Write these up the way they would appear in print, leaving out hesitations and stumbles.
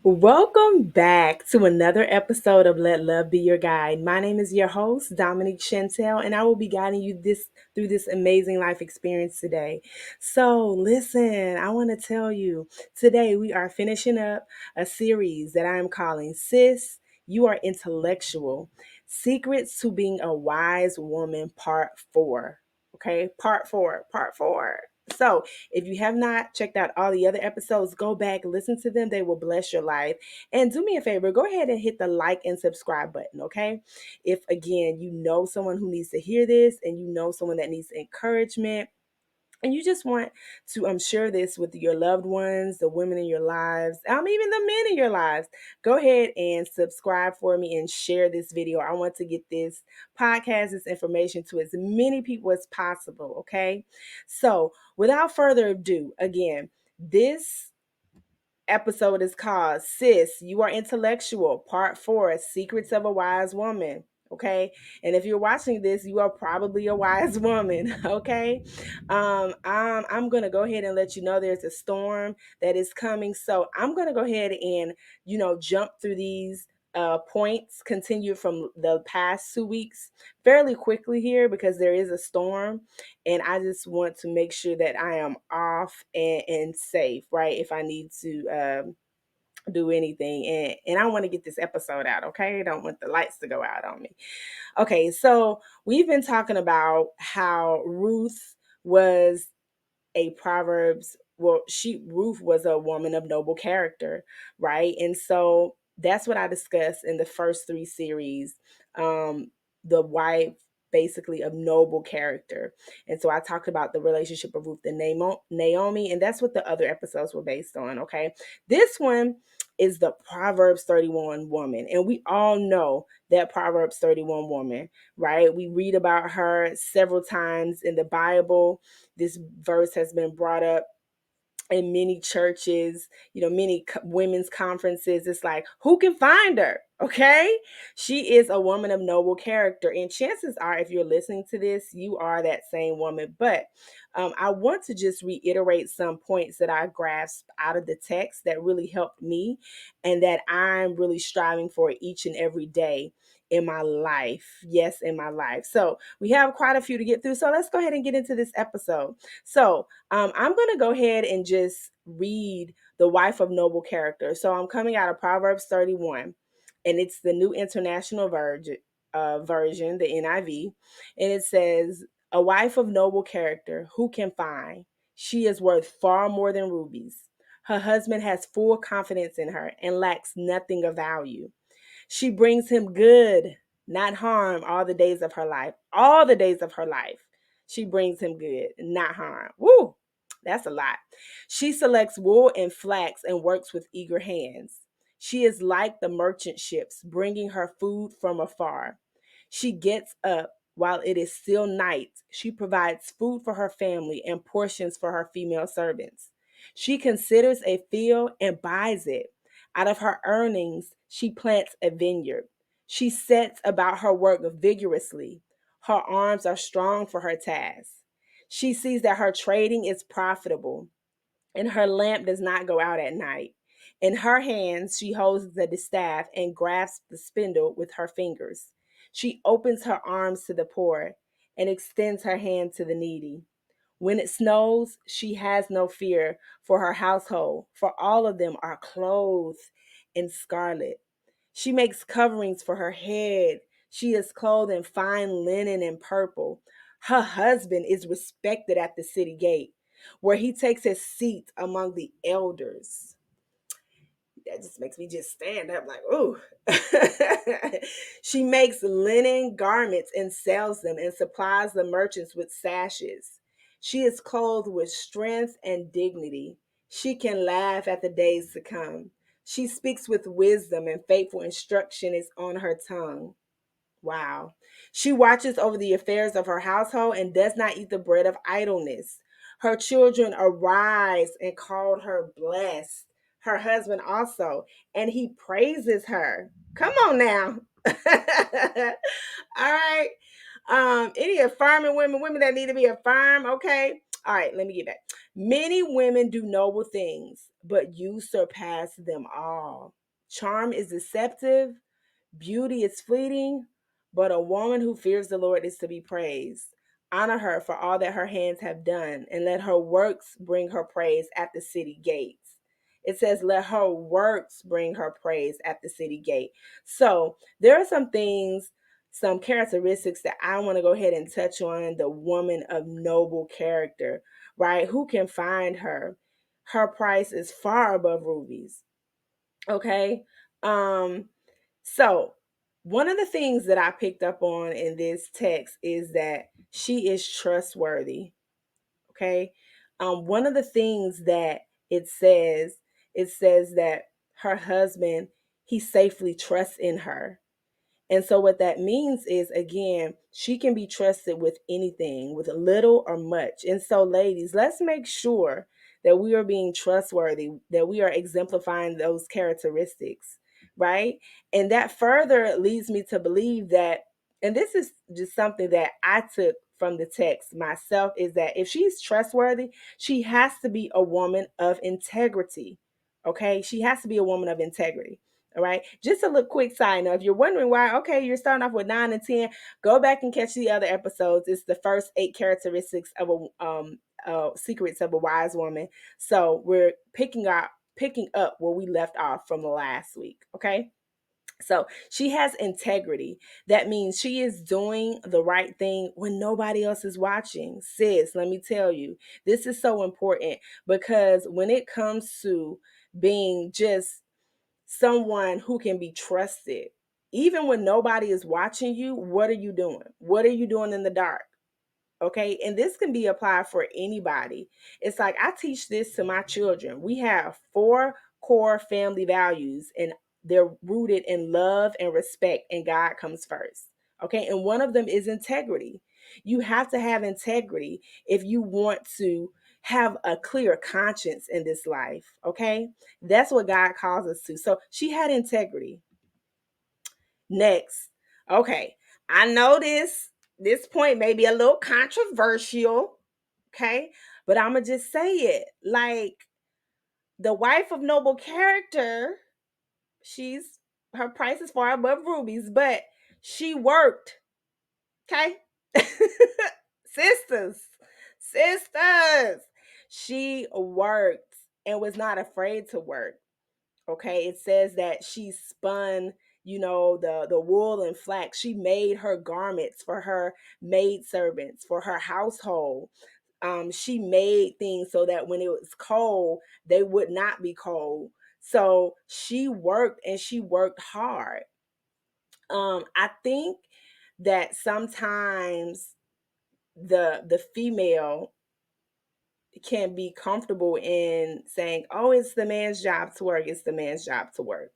Welcome back to another episode of Let Love Be Your Guide. My name is your host, Dominique Chantel, and I will be guiding you through this amazing life experience today. So, listen, I want to tell you today we are finishing up a series that I am calling Sis, You Are Intellectual: Secrets to Being a Wise Woman, Part 4. Okay, Part 4. So, if you have not checked out all the other episodes, go back, listen to them. They will bless your life. And do me a favor, go ahead and hit the like and subscribe button, okay? If again, you know someone who needs to hear this and you know someone that needs encouragement, and you just want to share this with your loved ones, the women in your lives, even the men in your lives, go ahead and subscribe for me and share this video. I want to get this podcast, this information to as many people as possible, okay? So without further ado, again, this episode is called Sis, You Are Intellectual, Part 4, Secrets of a Wise Woman. Okay. And if you're watching this, you are probably a wise woman. Okay. I'm going to go ahead and let you know there's a storm that is coming. So I'm going to go ahead and, jump through these points, continue from the past 2 weeks fairly quickly here because there is a storm, and I just want to make sure that I am off and safe, right? If I need to do anything, and I want to get this episode out, okay? I don't want the lights to go out on me. Okay, so we've been talking about how Ruth was a Proverbs. Well, Ruth was a woman of noble character, right? And so that's what I discussed in the first three series. The wife basically of noble character. And so I talked about the relationship of Ruth and Naomi, and that's what the other episodes were based on, okay? This one is the Proverbs 31 woman. And we all know that Proverbs 31 woman, right? We read about her several times in the Bible. This verse has been brought up in many churches, many women's conferences. It's like, who can find her? Okay. She is a woman of noble character. And chances are, if you're listening to this, you are that same woman. But I want to just reiterate some points that I grasped out of the text that really helped me and that I'm really striving for each and every day in my life. Yes, in my life. So we have quite a few to get through. So let's go ahead and get into this episode. So I'm going to go ahead and just read the wife of noble character. So I'm coming out of Proverbs 31, and it's the New International Version, the NIV. And it says, "A wife of noble character, who can find? She is worth far more than rubies. Her husband has full confidence in her and lacks nothing of value. She brings him good, not harm, all the days of her life. All the days of her life. She brings him good, not harm." Woo! That's a lot. "She selects wool and flax and works with eager hands. She is like the merchant ships, bringing her food from afar. She gets up while it is still night. She provides food for her family and portions for her female servants. She considers a field and buys it. Out of her earnings, she plants a vineyard. She sets about her work vigorously. Her arms are strong for her task. She sees that her trading is profitable, and her lamp does not go out at night. In her hands, she holds the distaff and grasps the spindle with her fingers. She opens her arms to the poor and extends her hand to the needy. When it snows, she has no fear for her household, for all of them are clothed in scarlet. She makes coverings for her head. She is clothed in fine linen and purple. Her husband is respected at the city gate, where he takes his seat among the elders. That just makes me just stand up like, ooh. She makes linen garments and sells them and supplies the merchants with sashes. She is clothed with strength and dignity. She can laugh at the days to come. She speaks with wisdom, and faithful instruction is on her tongue. Wow. She watches over the affairs of her household and does not eat the bread of idleness. Her children arise and call her blessed. Her husband also, and he praises her. Come on now. All right. Any affirming women that need to be affirmed, okay? All right, let me get back. Many women do noble things, but you surpass them all. Charm is deceptive, beauty is fleeting, but a woman who fears the Lord is to be praised. Honor her for all that her hands have done, and let her works bring her praise at the city gates. It says, let her works bring her praise at the city gate. So there are some things, some characteristics that I want to go ahead and touch on the woman of noble character, right? Who can find her? Her price is far above rubies. Okay. Um, so, one of the things that I picked up on in this text is that she is trustworthy. Okay. One of the things that it says that her husband, he safely trusts in her. And so, what that means is, again, she can be trusted with anything, with little or much. And so, ladies, let's make sure that we are being trustworthy, that we are exemplifying those characteristics, right? And that further leads me to believe that, and this is just something that I took from the text myself, is that if she's trustworthy, she has to be a woman of integrity. Okay. She has to be a woman of integrity. All right. Just a little quick side note. If you're wondering why, okay, you're starting off with 9 and 10, go back and catch the other episodes. It's the first 8 characteristics of secrets of a wise woman. So we're picking up where we left off from the last week. Okay. So she has integrity. That means she is doing the right thing when nobody else is watching. Sis, let me tell you, this is so important because when it comes to being just someone who can be trusted. Even when nobody is watching you, what are you doing? What are you doing in the dark? Okay. And this can be applied for anybody. It's like I teach this to my children. We have 4 core family values, and they're rooted in love and respect, and God comes first. Okay. And one of them is integrity. You have to have integrity if you want to have a clear conscience in this life. Okay. That's what God calls us to. So she had integrity. Next. Okay. I know this point may be a little controversial, okay? But I'm going to just say it. Like the wife of noble character, she's her price is far above rubies, but she worked, okay? sisters, sisters. She worked and was not afraid to work. Okay, it says that she spun, the wool and flax. She made her garments for her maid servants, for her household. She made things so that when it was cold, they would not be cold. So she worked, and she worked hard. I think that sometimes the female can be comfortable in saying, "Oh, it's the man's job to work. It's the man's job to work."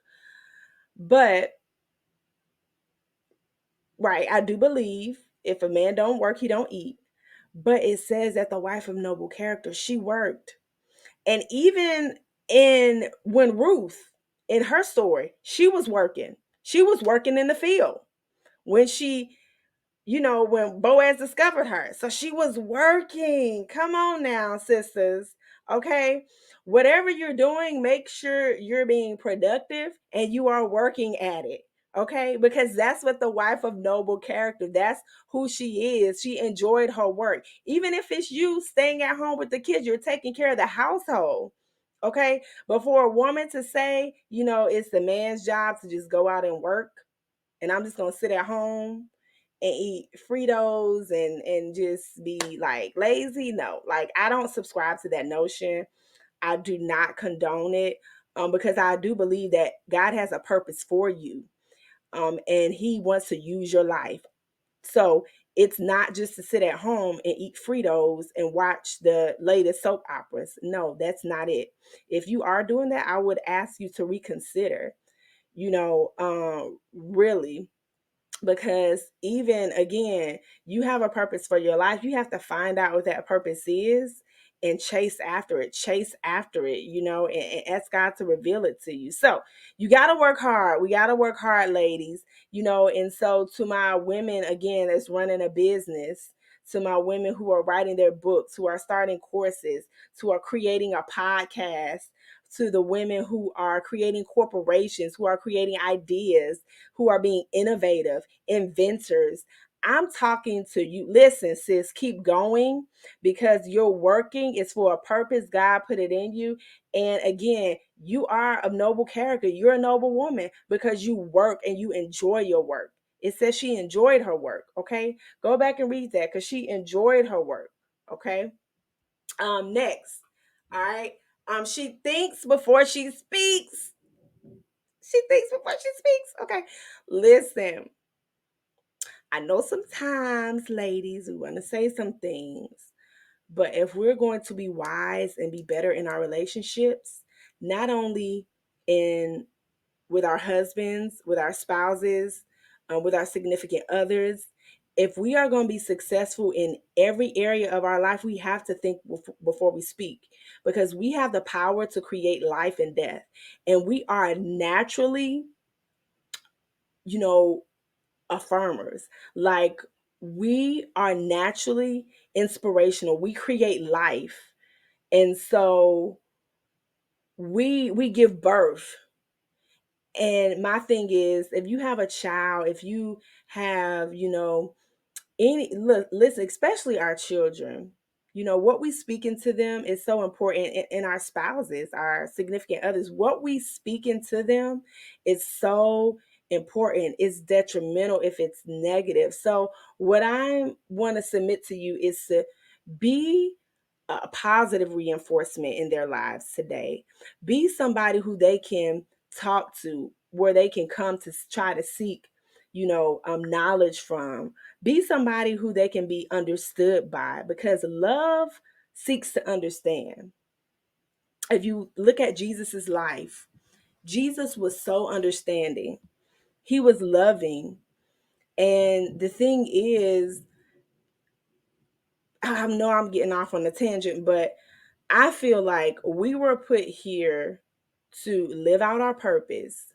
But right, I do believe if a man don't work, he don't eat. But it says that the wife of noble character, she worked. And even in when Ruth, in her story, she was working. She was working in the field. When she when Boaz discovered her. So she was working. Come on now, sisters. Okay. Whatever you're doing, make sure you're being productive and you are working at it. Okay. Because that's what the wife of noble character, that's who she is. She enjoyed her work. Even if it's you staying at home with the kids, you're taking care of the household. Okay. But for a woman to say, it's the man's job to just go out and work, and I'm just going to sit at home and eat Fritos and just be like lazy. No, like I don't subscribe to that notion. I do not condone it, because I do believe that God has a purpose for you, and He wants to use your life. So it's not just to sit at home and eat Fritos and watch the latest soap operas. No, that's not it. If you are doing that, I would ask you to reconsider. Really, because even again, you have a purpose for your life. You have to find out what that purpose is and chase after it, and ask God to reveal it to you. So you got to work hard. We got to work hard, ladies. And so to my women, again, that's running a business, to my women who are writing their books, who are starting courses, who are creating a podcast, to the women who are creating corporations, who are creating ideas, who are being innovative, inventors. I'm talking to you. Listen, sis, keep going because you're working. It's for a purpose. God put it in you. And again, you are a noble character. You're a noble woman because you work and you enjoy your work. It says she enjoyed her work. Okay. Go back and read that because she enjoyed her work. Okay. Next. All right. She thinks before she speaks. She thinks before she speaks. Okay. Listen, I know sometimes, ladies, we want to say some things, but if we're going to be wise and be better in our relationships, not only in with our husbands, with our spouses, with our significant others, if we are going to be successful in every area of our life, we have to think before we speak because we have the power to create life and death. And we are naturally, you know, affirmers. Like we are naturally inspirational. We create life. And so we give birth. And my thing is if you have a child, if you have, any look, listen, especially our children, what we speak into them is so important in our spouses, our significant others. What we speak into them is so important. It's detrimental if it's negative. So what I want to submit to you is to be a positive reinforcement in their lives today. Be somebody who they can talk to, where they can come to try to seek, knowledge from. Be somebody who they can be understood by because love seeks to understand. If you look at Jesus's life, Jesus was so understanding. He was loving. And the thing is, I know I'm getting off on a tangent, but I feel like we were put here to live out our purpose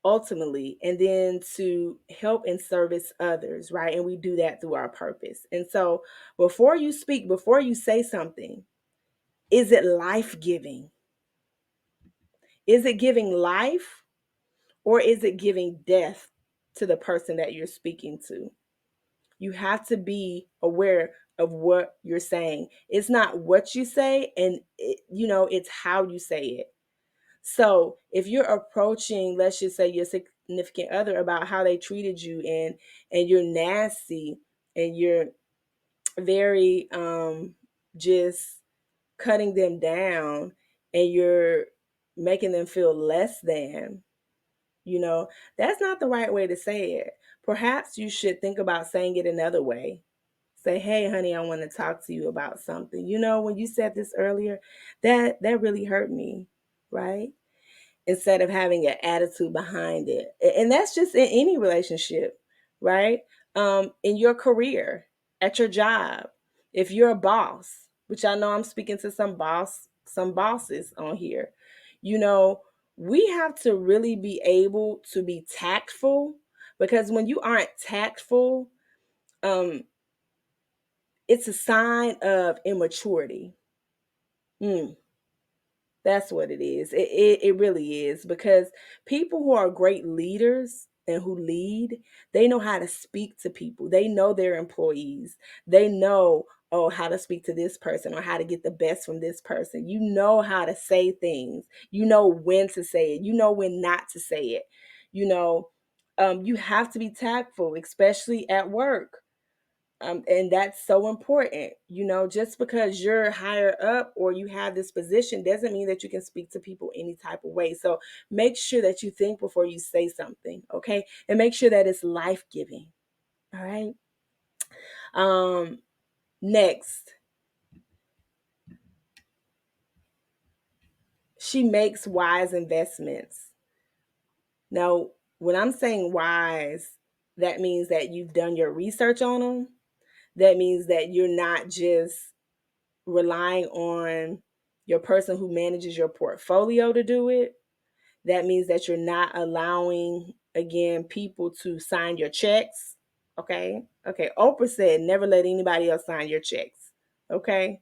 ultimately, and then to help and service others, right? And we do that through our purpose. And so before you speak, before you say something, is it life giving? Is it giving life or is it giving death to the person that you're speaking to? You have to be aware of what you're saying. It's not what you say, and it's how you say it. So if you're approaching, let's just say your significant other about how they treated you and you're nasty and you're very just cutting them down and you're making them feel less than, that's not the right way to say it. Perhaps you should think about saying it another way. Say, hey, honey, I want to talk to you about something. When you said this earlier, that really hurt me, right? Instead of having an attitude behind it. And that's just in any relationship, right? In your career, at your job, if you're a boss, which I know I'm speaking to some bosses on here, you know, we have to really be able to be tactful because when you aren't tactful, um, it's a sign of immaturity. Mm. That's what it is. It really is because people who are great leaders and who lead, they know how to speak to people. They know their employees. They know, oh, how to speak to this person or how to get the best from this person. You know how to say things. You know when to say it. You know when not to say it. You know, you have to be tactful, especially at work. And that's so important. Just because you're higher up or you have this position doesn't mean that you can speak to people any type of way. So make sure that you think before you say something, okay? And make sure that it's life giving. All right. Um, Next, she makes wise investments. Now, when I'm saying wise, that means that you've done your research on them. That means that you're not just relying on your person who manages your portfolio to do it. That means that you're not allowing, again, people to sign your checks. Okay. Okay. Oprah said, never let anybody else sign your checks. Okay.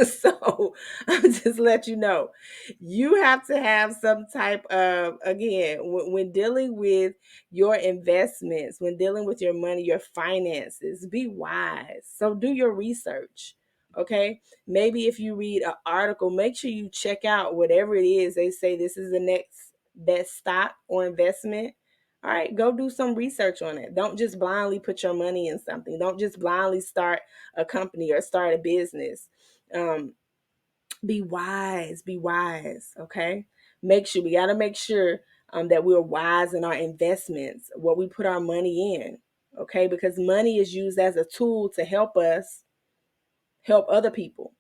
So I'm just let you know, you have to have some type of, again, when dealing with your investments, when dealing with your money, your finances, be wise. So do your research. Okay. Maybe if you read an article, make sure you check out whatever it is they say this is the next best stock or investment. All right, go do some research on it. Don't just blindly put your money in something. Don't just blindly start a company or start a business. um, be wise, be wise. Okay, we got to make sure that we're wise in our investments, what we put our money in. Okay, because money is used as a tool to help us help other people.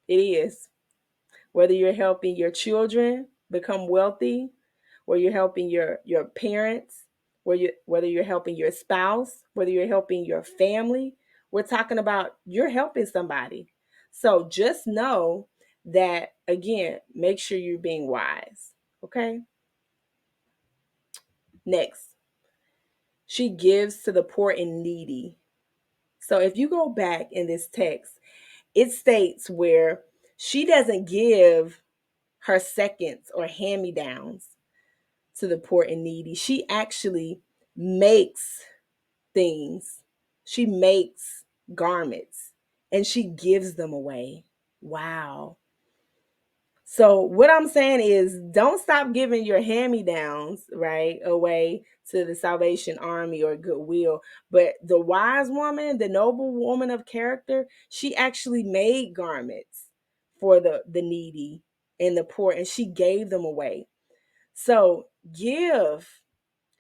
It is. Whether you're helping your children become wealthy, where you're helping your parents, whether you're helping your spouse, whether you're helping your family, we're talking about you're helping somebody. So just know that, again, make sure you're being wise. Okay. Next, she gives to the poor and needy. So if you go back in this text, it states where she doesn't give her seconds or hand me downs to the poor and needy. She actually makes things, she makes garments and she gives them away. Wow. So what I'm saying is, don't stop giving your hand-me-downs, right, away to the Salvation Army or Goodwill. But the wise woman, the noble woman of character, she actually made garments for the needy and the poor, and she gave them away. So give.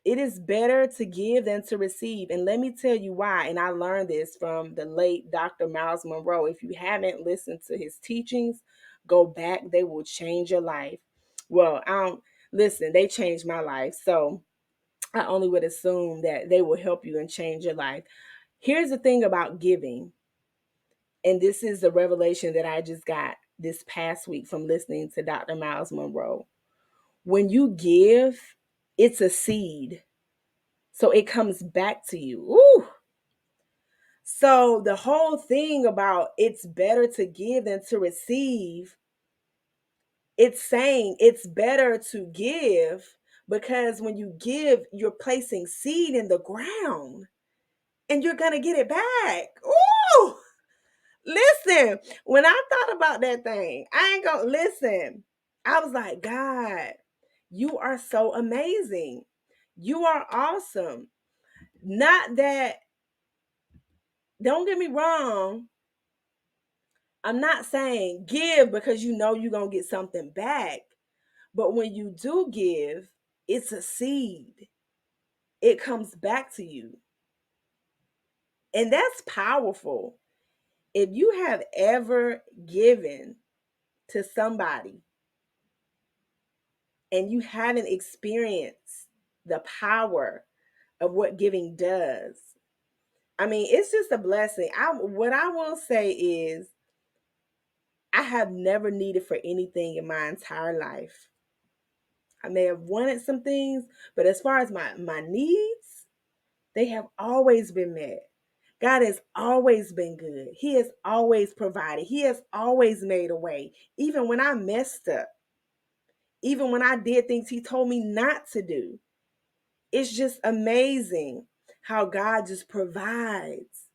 It is better to give than to receive. And let me tell you why. And I learned this from the late Dr. Miles Monroe. If you haven't listened to his teachings, go back. They will change your life. Well, I don't listen, they changed my life. So I only would assume that they will help you and change your life. Here's the thing about giving. And this is the revelation that I just got this past week from listening to Dr. Miles Monroe. When you give, it's a seed. So it comes back to you. Ooh. So the whole thing about it's better to give than to receive, it's saying it's better to give because when you give, you're placing seed in the ground and you're going to get it back. Ooh. Listen, when I thought about that thing, I ain't going to listen. I was like, God, you are so amazing. You are awesome. Not that, don't get me wrong, I'm not saying give because you know you're going to get something back. But when you do give, it's a seed. It comes back to you. And that's powerful. If you have ever given to somebody and you haven't experienced the power of what giving does, I mean, it's just a blessing. What I will say is, I have never needed for anything in my entire life. I may have wanted some things, but as far as my needs, they have always been met. God has always been good. He has always provided. He has always made a way, even when I messed up, even when I did things he told me not to do. It's just amazing how God just provides.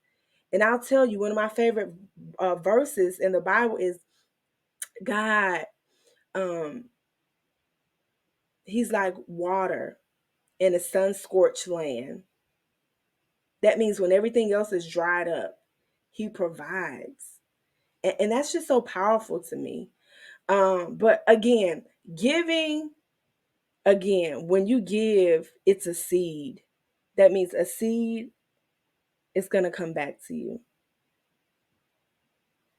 And I'll tell you, one of my favorite verses in the Bible is God. Um, he's like water in a sun-scorched land. That means when everything else is dried up, he provides. And that's just so powerful to me. But again, giving, again, when you give, it's a seed. That means a seed is going to come back to you.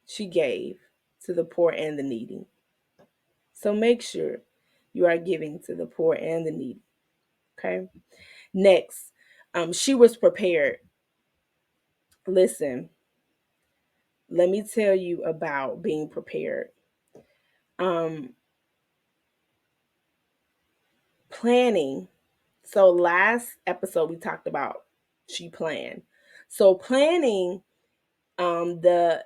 She gave to the poor and the needy. So make sure you are giving to the poor and the needy. Okay. Next, she was prepared. Listen, let me tell you about being prepared. Um, Planning. So last episode we talked about she planned. So planning, the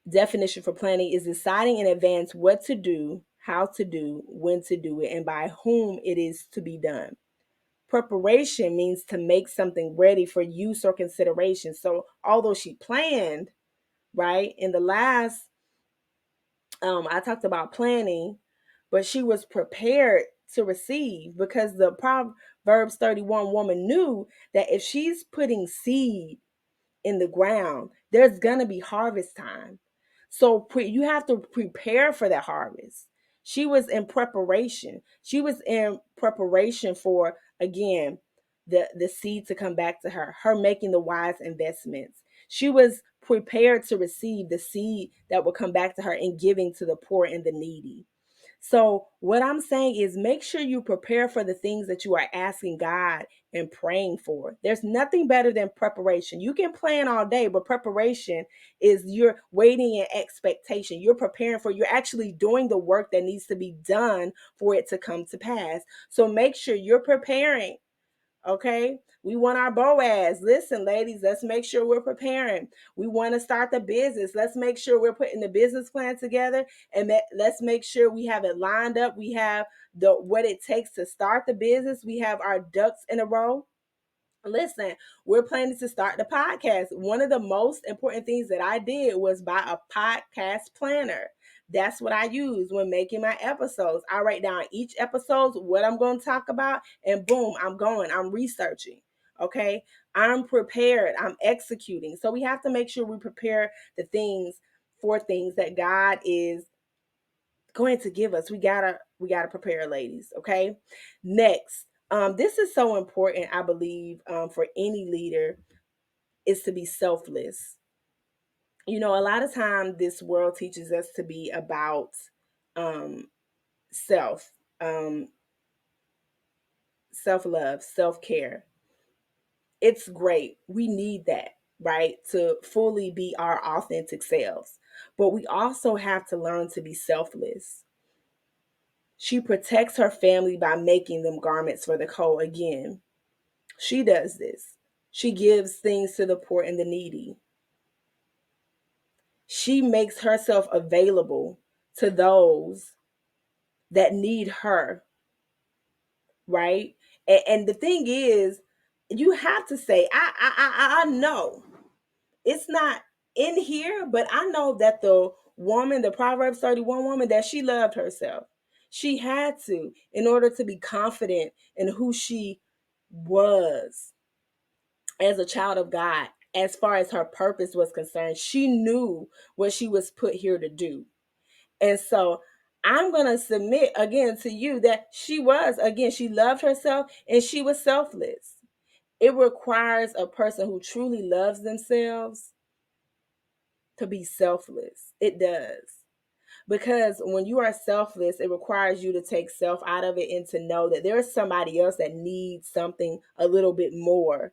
Definition for planning is deciding in advance what to do, how to do, when to do it, and by whom it is to be done. Preparation means to make something ready for use or consideration. So although she planned, right, in the last I talked about planning, but she was prepared to receive, because the Proverbs 31 woman knew that if she's putting seed in the ground, there's gonna be harvest time. So you have to prepare for that harvest. She was in preparation. She was in preparation for, again, the seed to come back to her. Her making the wise investments. She was prepared to receive the seed that will come back to her and giving to the poor and the needy. So, what I'm saying is make sure you prepare for the things that you are asking God and praying for. There's nothing better than preparation. You can plan all day, but preparation is you're waiting in expectation. You're preparing for, you're actually doing the work that needs to be done for it to come to pass. So, make sure you're preparing. Okay. We want our Boaz. Listen, ladies, let's make sure we're preparing. We want to start the business. Let's make sure we're putting the business plan together, and let's make sure we have it lined up. We have the what it takes to start the business. We have our ducks in a row. Listen, we're planning to start the podcast. One of the most important things that I did was buy a podcast planner. That's what I use when making my episodes. I write down each episode, what I'm going to talk about, and boom, I'm going. I'm researching. Okay. I'm prepared. I'm executing. So we have to make sure we prepare the things for things that God is going to give us. We gotta prepare, ladies. Okay. Next, this is so important, I believe, for any leader, is to be selfless. You know, a lot of time this world teaches us to be about um, self, um, self love, self care. It's great. We need that, right, to fully be our authentic selves. But we also have to learn to be selfless. She protects her family by making them garments for the cold. Again, she does this. She gives things to the poor and the needy. She makes herself available to those that need her, right? And the thing is, you have to say, I know it's not in here, but I know that the woman, the Proverbs 31 woman, that she loved herself. She had to, in order to be confident in who she was as a child of God. As far as her purpose was concerned, she knew what she was put here to do. And so I'm going to submit again to you that she was, again, she loved herself and she was selfless. It requires a person who truly loves themselves to be selfless. It does. Because when you are selfless, it requires you to take self out of it and to know that there's somebody else that needs something a little bit more.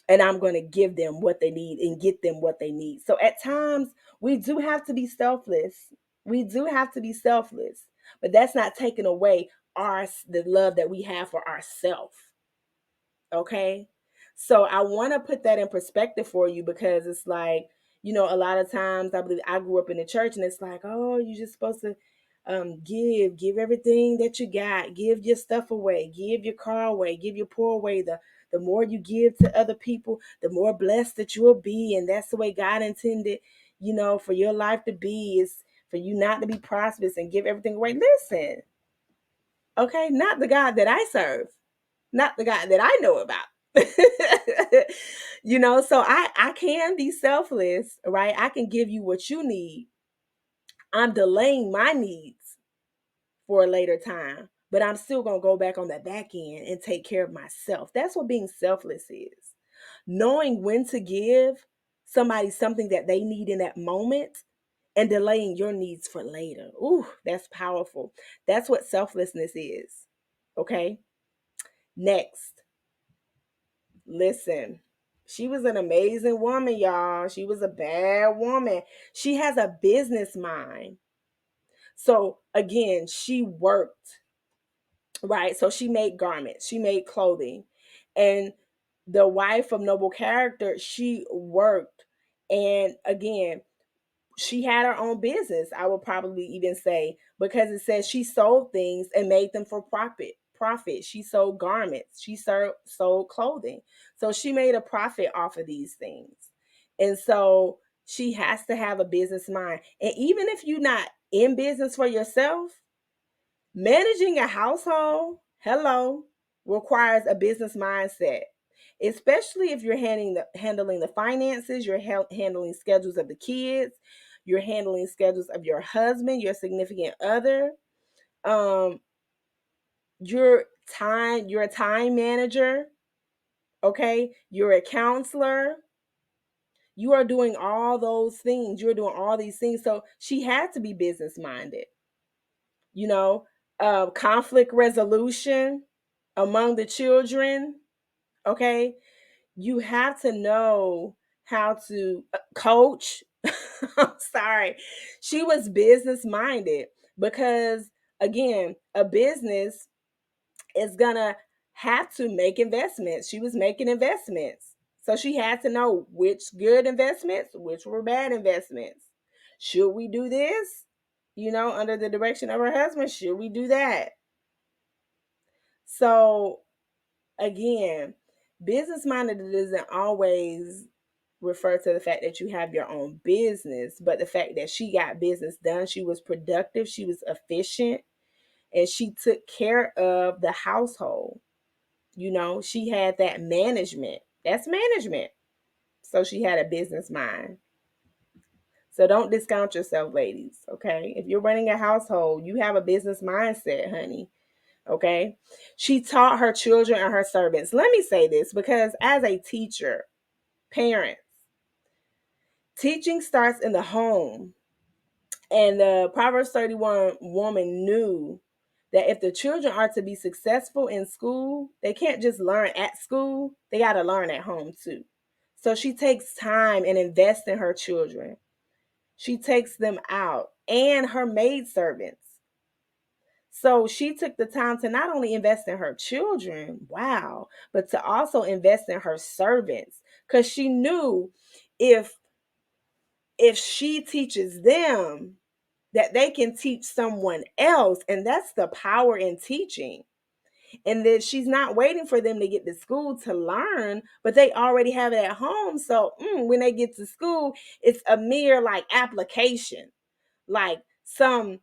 And I'm going to give them what they need and get them what they need. So at times, we do have to be selfless. We do have to be selfless. But that's not taking away the love that we have for ourselves. Okay. So I want to put that in perspective for you, because it's like, you know, a lot of times I believe I grew up in the church and it's like, oh, you're just supposed to give everything that you got, give your stuff away, give your car away, give your poor away. The more you give to other people, the more blessed that you'll be. And that's the way God intended, you know, for your life to be, is for you not to be prosperous and give everything away. Listen, okay, not the God that I serve, not the God that I know about. You know, so I can be selfless, right? I can give you what you need. I'm delaying my needs for a later time, but I'm still going to go back on the back end and take care of myself. That's what being selfless is. Knowing when to give somebody something that they need in that moment and delaying your needs for later. Ooh, that's powerful. That's what selflessness is. Okay? Next, listen. She was an amazing woman, y'all. She was a bad woman. She has a business mind. So again, she worked, right? So she made garments, she made clothing. And the wife of noble character, she worked. And again, she had her own business, I would probably even say, because it says she sold things and made them for profit. She sold garments, she sold clothing, so she made a profit off of these things. And so she has to have a business mind. And even if you're not in business for yourself, managing a household, hello, requires a business mindset, especially if you're handling the finances, you're handling schedules of the kids, you're handling schedules of your husband, your significant other. Um, you're a time manager, okay? You're a counselor. You are doing all those things. You're doing all these things. So she had to be business minded, you know, conflict resolution among the children. Okay. You have to know how to coach. I'm sorry. She was business minded because, again, a business is going to have to make investments. She was making investments. So she had to know which good investments, which were bad investments. Should we do this? Under the direction of her husband, should we do that? So again, business minded doesn't always refer to the fact that you have your own business, but the fact that she got business done. She was productive, she was efficient, and she took care of the household. She had that management. That's management. So she had a business mind. So don't discount yourself, ladies. Okay. If you're running a household, you have a business mindset, honey. Okay. She taught her children and her servants. Let me say this because as a teacher, parents, teaching starts in the home. And the Proverbs 31 woman knew that if the children are to be successful in school, they can't just learn at school, they got to learn at home too. So she takes time and invests in her children. She takes them out and her maidservants. So she took the time to not only invest in her children, wow, but to also invest in her servants, because she knew if she teaches them, that they can teach someone else. And that's the power in teaching. And that she's not waiting for them to get to school to learn, but they already have it at home. So when they get to school, it's a mere like application, like some,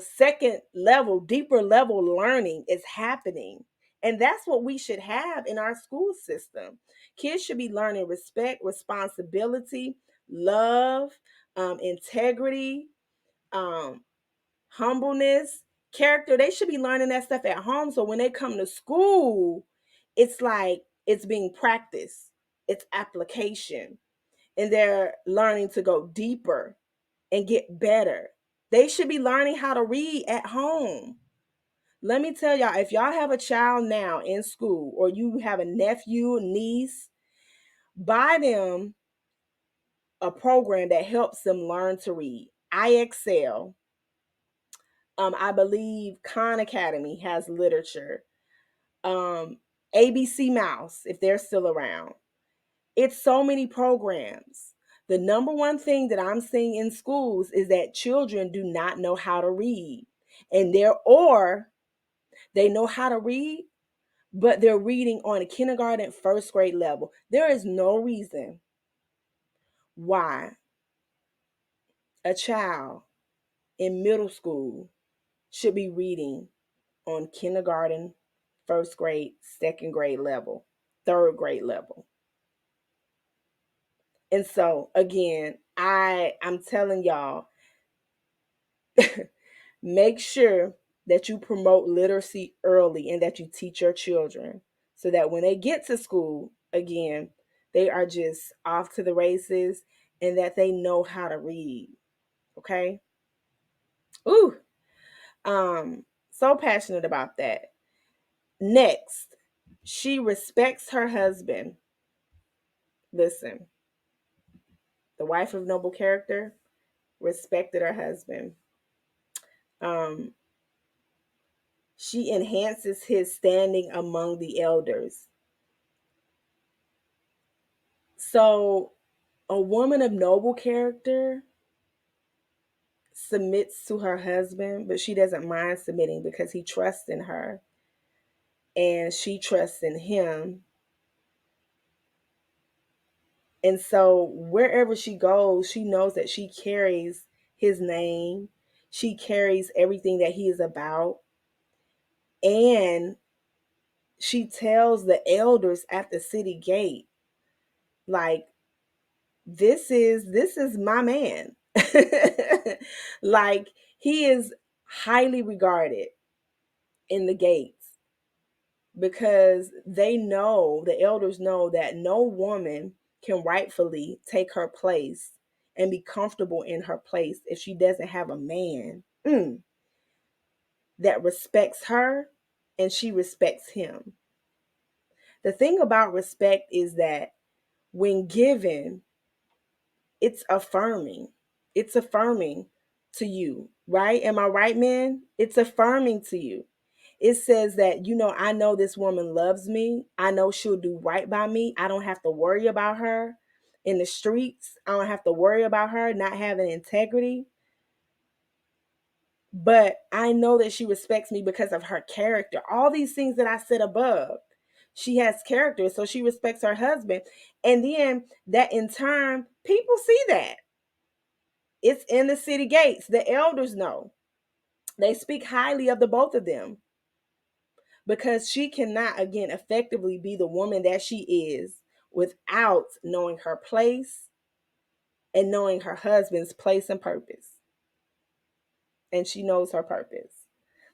second level, deeper level learning is happening. And that's what we should have in our school system. Kids should be learning respect, responsibility, love, integrity, um, humbleness, character. They should be learning that stuff at home. So when they come to school, it's like it's being practiced, it's application, and they're learning to go deeper and get better. They should be learning how to read at home. Let me tell y'all, if y'all have a child now in school or you have a nephew, niece, buy them a program that helps them learn to read. I excel. I believe Khan Academy has literature. ABC Mouse, if they're still around. It's so many programs. The number one thing that I'm seeing in schools is that children do not know how to read. And they know how to read, but they're reading on a kindergarten, first grade level. There is no reason why a child in middle school should be reading on kindergarten, first grade, second grade level, third grade level. And so again, I'm telling y'all, make sure that you promote literacy early and that you teach your children so that when they get to school, again, they are just off to the races and that they know how to read. Okay? Ooh, so passionate about that. Next, she respects her husband. Listen, the wife of noble character respected her husband. Um, she enhances his standing among the elders. So, a woman of noble character, submits to her husband, but she doesn't mind submitting because he trusts in her and she trusts in him. And so wherever she goes, she knows that she carries his name. She carries everything that he is about. And she tells the elders at the city gate, like, this is my man. Like, he is highly regarded in the gates because the elders know that no woman can rightfully take her place and be comfortable in her place if she doesn't have a man that respects her and she respects him. The thing about respect is that when given, it's affirming. It's affirming to you, right? Am I right, man? It's affirming to you. It says that, I know this woman loves me. I know she'll do right by me. I don't have to worry about her in the streets. I don't have to worry about her not having integrity. But I know that she respects me because of her character. All these things that I said above. She has character, so she respects her husband. And then that in turn, people see that. It's in the city gates. The elders know. They speak highly of the both of them because she cannot, again, effectively be the woman that she is without knowing her place and knowing her husband's place and purpose. And she knows her purpose.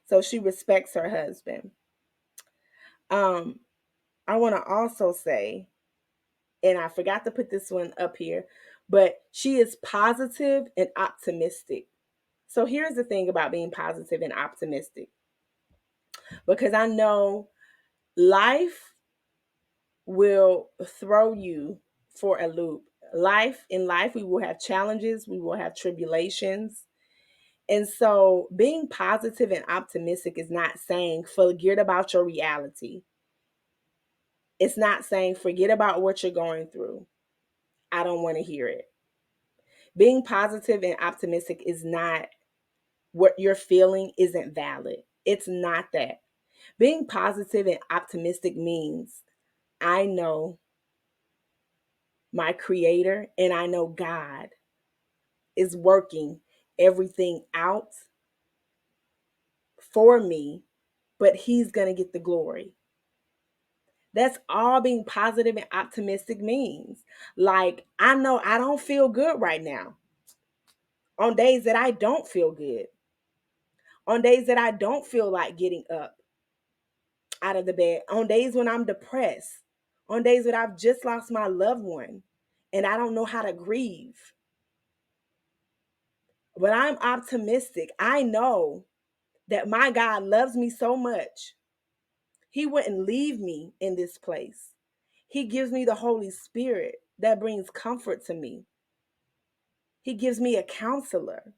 So she respects her husband. Um, I want to also say, and I forgot to put this one up here, but she is positive and optimistic. So here's the thing about being positive and optimistic, because I know life will throw you for a loop. In life, we will have challenges, we will have tribulations. And so being positive and optimistic is not saying forget about your reality. It's not saying forget about what you're going through. I don't want to hear it. Being positive and optimistic is not what you're feeling isn't valid. It's not that. Being positive and optimistic means I know my creator and I know God is working everything out for me, but he's going to get the glory. That's all being positive and optimistic means. Like, I know I don't feel good right now. On days that I don't feel good, on days that I don't feel like getting up out of the bed, on days when I'm depressed, on days that I've just lost my loved one and I don't know how to grieve. But I'm optimistic. I know that my God loves me so much. He wouldn't leave me in this place. He gives me the Holy Spirit that brings comfort to me. He gives me a counselor.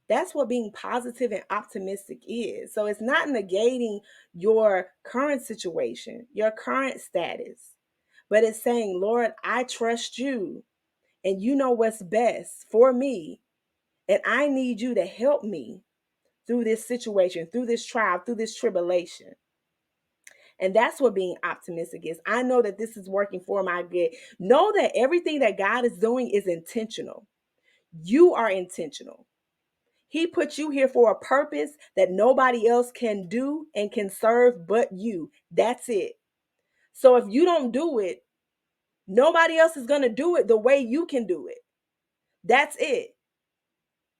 That's what being positive and optimistic is. So it's not negating your current situation, your current status, but it's saying, Lord, I trust you and you know what's best for me. And I need you to help me through this situation, through this trial, through this tribulation. And that's what being optimistic is. I know that this is working for my good. Know that everything that God is doing is intentional. You are intentional. He put you here for a purpose that nobody else can do and can serve but you. That's it. So if you don't do it, nobody else is going to do it the way you can do it. That's it.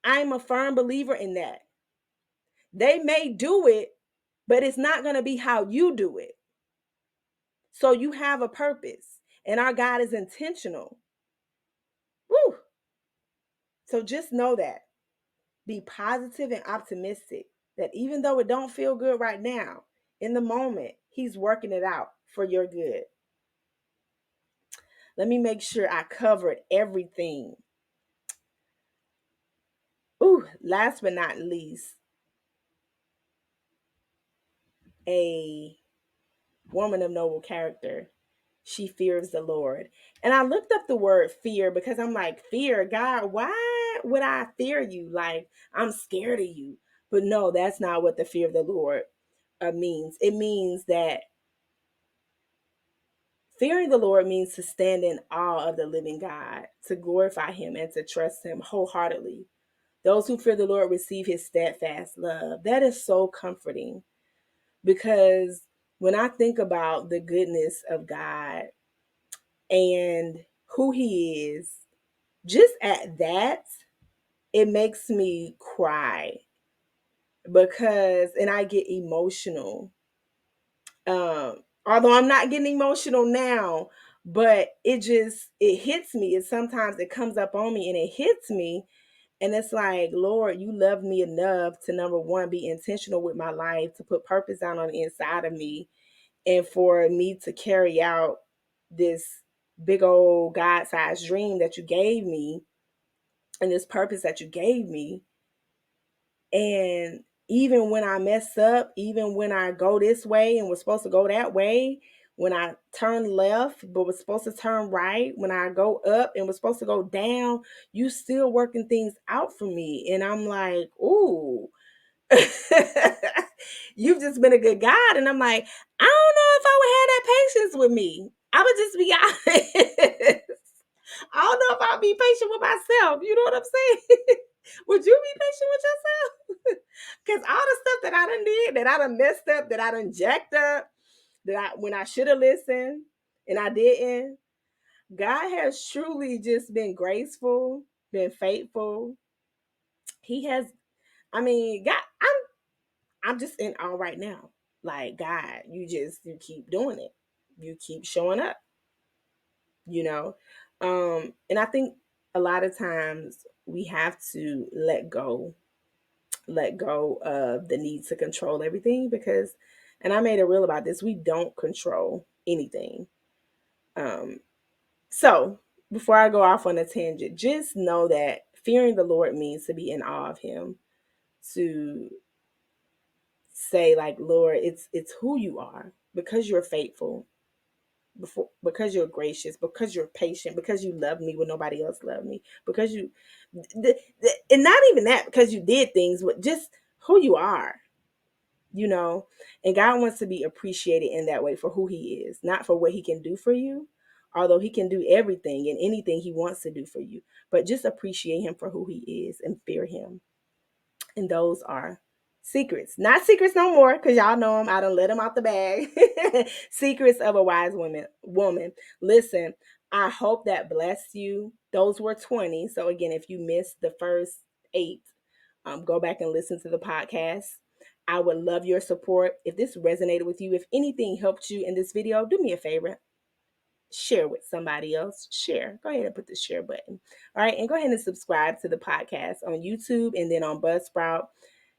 I'm a firm believer in that. They may do it, but it's not going to be how you do it. So you have a purpose, and our God is intentional. Woo! So just know that. Be positive and optimistic that even though it don't feel good right now, in the moment, he's working it out for your good. Let me make sure I covered everything. Ooh, last but not least, a woman of noble character. She fears the Lord. And I looked up the word fear because I'm like, fear, God, why? would I fear you? Like, I'm scared of you. But no, that's not what the fear of the Lord means. It means that fearing the Lord means to stand in awe of the living God, to glorify him and to trust him wholeheartedly. Those who fear the Lord receive his steadfast love. That is so comforting because when I think about the goodness of God and who he is, just at that, it makes me cry because, and I get emotional. Although I'm not getting emotional now, but it hits me. It sometimes it comes up on me and it hits me. And it's like, Lord, you love me enough to, number one, be intentional with my life, to put purpose down on the inside of me, and for me to carry out this big old God-sized dream that you gave me and this purpose that you gave me. And even when I mess up, even when I go this way and was supposed to go that way, when I turn left but was supposed to turn right, when I go up and was supposed to go down, you still working things out for me. And I'm like, ooh, you've just been a good God. And I'm like, I don't know if I would have that patience with me. I would just be honest. I don't know if I'll be patient with myself. You know what I'm saying? Would you be patient with yourself? Because all the stuff that I done did, that I done messed up, that I done jacked up, when I should have listened and I didn't, God has truly just been graceful, been faithful. He has, I mean, God, I'm just in awe right now. Like, God, you keep doing it. You keep showing up, you know. And I think a lot of times we have to let go of the need to control everything because, and I made a reel about this, we don't control anything. Um, so before I go off on a tangent, just know that fearing the Lord means to be in awe of him, to say like, Lord, it's who you are because you're faithful, because you're gracious, because you're patient, because you love me when nobody else loved me, because and not even that because you did things, but just who you are, you know. And God wants to be appreciated in that way for who he is, not for what he can do for you, although he can do everything and anything he wants to do for you, but just appreciate him for who he is and fear him. And those are secrets. Not secrets no more, because y'all know them. I done let them out the bag. Secrets of a wise woman. Listen, I hope that blessed you. Those were 20. So again, if you missed the first 8, go back and listen to the podcast. I would love your support. If this resonated with you, if anything helped you in this video, do me a favor, share with somebody else. Share. Go ahead and put the share button. All right. And go ahead and subscribe to the podcast on YouTube and then on Buzzsprout.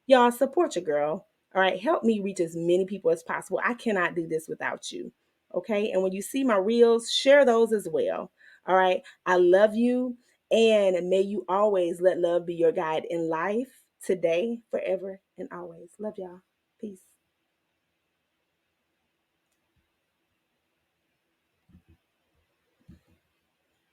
Y'all support your girl. All right. Help me reach as many people as possible. I cannot do this without you. Okay. And when you see my reels, share those as well. All right. I love you. And may you always let love be your guide in life, today, forever, and always. Love y'all. Peace.